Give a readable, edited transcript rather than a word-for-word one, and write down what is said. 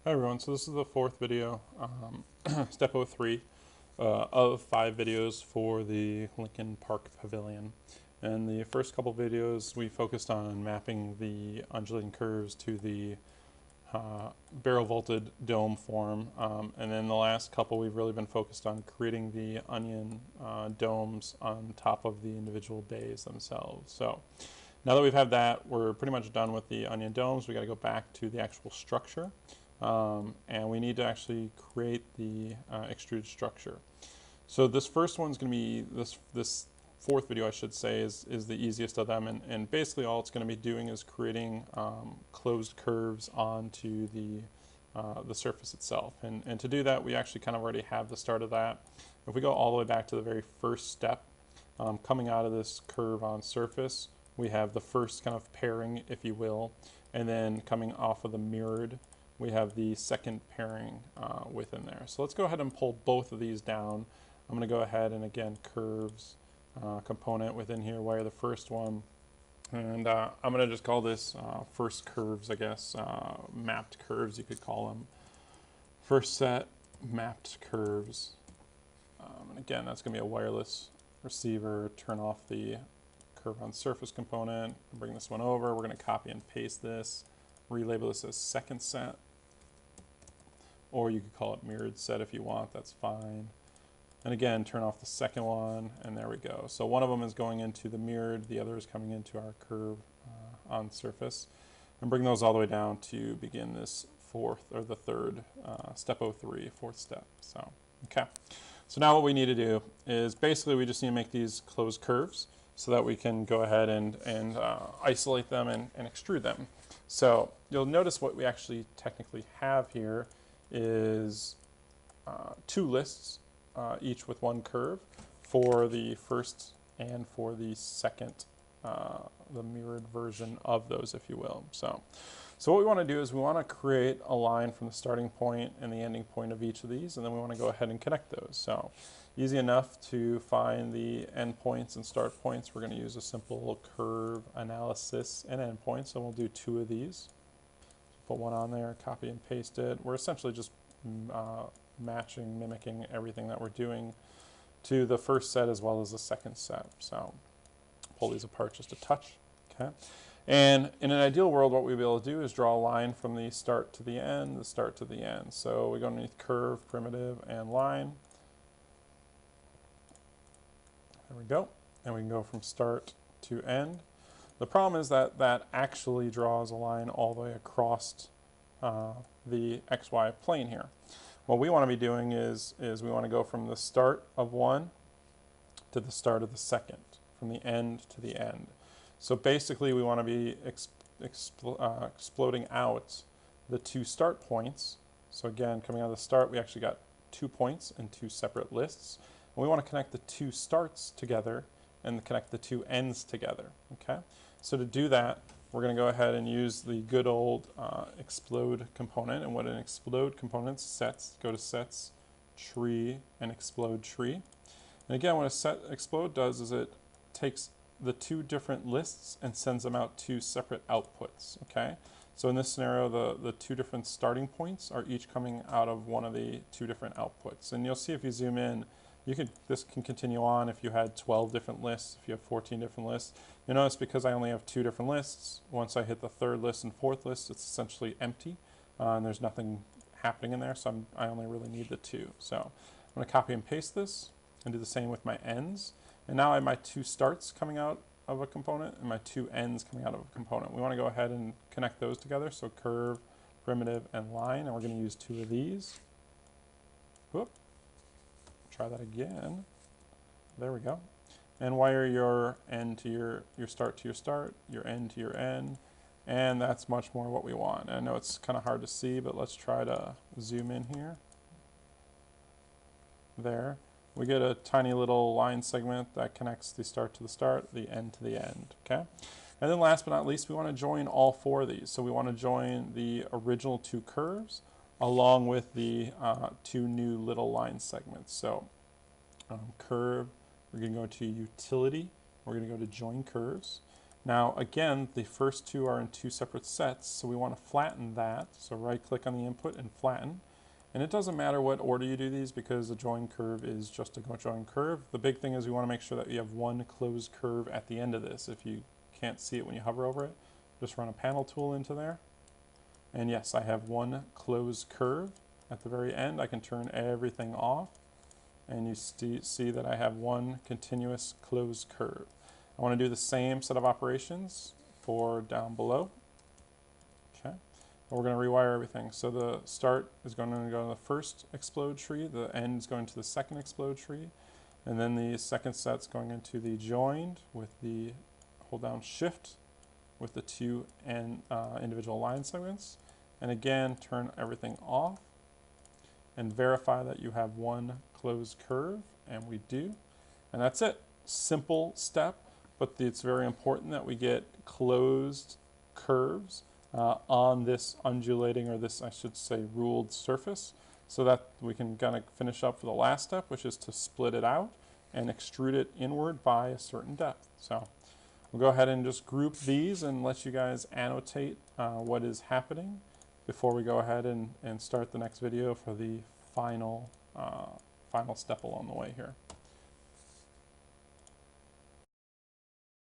Hi everyone, so this is the fourth video, step 03 of 5 videos for the Lincoln Park Pavilion. And the first couple videos we focused on mapping the undulating curves to the barrel vaulted dome form, and then the last couple we've really been focused on creating the onion domes on top of the individual bays themselves. So now that we've had that, we're pretty much done with the onion domes. We got to go back to the actual structure. And we need to actually create the extruded structure. So this first one's going to be, this fourth video I should say, is the easiest of them, and basically all it's going to be doing is creating closed curves onto the surface itself. And to do that, we actually kind of already have the start of that. If we go all the way back to the very first step, coming out of this curve on surface, we have the first kind of pairing, if you will, and then coming off of the mirrored, we have the second pairing within there. So let's go ahead and pull both of these down. I'm going to go ahead and again curves component within here, wire the first one, and I'm going to just call this first curves, I guess, mapped curves you could call them. First set mapped curves, and again that's going to be a wireless receiver. Turn off the curve on surface component, bring this one over. We're going to copy and paste this, relabel this as second set, or you could call it mirrored set if you want, that's fine. And again, turn off the second one, and there we go. So one of them is going into the mirrored, the other is coming into our curve on surface. And bring those all the way down to begin this fourth, or the third, step 03, fourth step. So, okay. So now what we need to do is basically we just need to make these closed curves so that we can go ahead and isolate them and extrude them. So you'll notice what we actually technically have here is two lists, each with one curve, for the first and for the second, the mirrored version of those, if you will. So what we want to do is we want to create a line from the starting point and the ending point of each of these, and then we want to go ahead and connect those. So easy enough to find the end points and start points. We're going to use a simple curve analysis and end points, and we'll do two of these. Put one on there, copy and paste it. We're essentially just matching, mimicking everything that we're doing to the first set as well as the second set. So pull these apart just a touch, okay? And in an ideal world, what we'd be able to do is draw a line from the start to the end, the start to the end. So we go underneath curve, primitive, and line. There we go. And we can go from start to end. The problem is that that actually draws a line all the way across the XY plane here. What we want to be doing is we want to go from the start of one to the start of the second, from the end to the end. So basically we want to be exploding out the two start points. So again, coming out of the start, we actually got 2 points in two separate lists. And we want to connect the two starts together and connect the two ends together, okay? So to do that, we're going to go ahead and use the good old explode component. And what an explode component sets, go to sets, tree, and explode tree. And again, what a set explode does is it takes the two different lists and sends them out two separate outputs, okay? So in this scenario, the two different starting points are each coming out of one of the two different outputs. And you'll see if you zoom in, this can continue on if you had 12 different lists, if you have 14 different lists. You'll notice because I only have two different lists, once I hit the third list and fourth list, it's essentially empty, and there's nothing happening in there, so I only really need the two. So I'm going to copy and paste this and do the same with my ends. And now I have my two starts coming out of a component and my two ends coming out of a component. We want to go ahead and connect those together, so curve, primitive, and line, and we're going to use two of these. Whoop. Try that again. There we go. And wire your end to your start to your start, your end to your end, and that's much more what we want. And I know it's kind of hard to see, but let's try to zoom in here. There. We get a tiny little line segment that connects the start to the start, the end to the end, okay? And then last but not least, we want to join all four of these. So we want to join the original two curves along with the two new little line segments. So curve, we're going to go to utility, we're going to go to join curves, Now again, the first two are in two separate sets, so we want to flatten that. So right click on the input and flatten. And it doesn't matter what order you do these because a join curve is just a join curve. The big thing is we want to make sure that you have one closed curve at the end of this. If you can't see it when you hover over it, just run a panel tool into there. And yes, I have one closed curve at the very end. I can turn everything off, and you see that I have one continuous closed curve. I want to do the same set of operations for down below. Okay. We're going to rewire everything. So the start is going to go to the first explode tree, the end is going to the second explode tree, and then the second set's going into the joined with the hold down shift with the two individual line segments. And again, turn everything off and verify that you have one closed curve, and we do. And that's it. Simple step, but it's very important that we get closed curves on this undulating, or this, I should say, ruled surface, so that we can kind of finish up for the last step, which is to split it out and extrude it inward by a certain depth. So we'll go ahead and just group these and let you guys annotate what is happening before we go ahead and start the next video for the final step along the way here.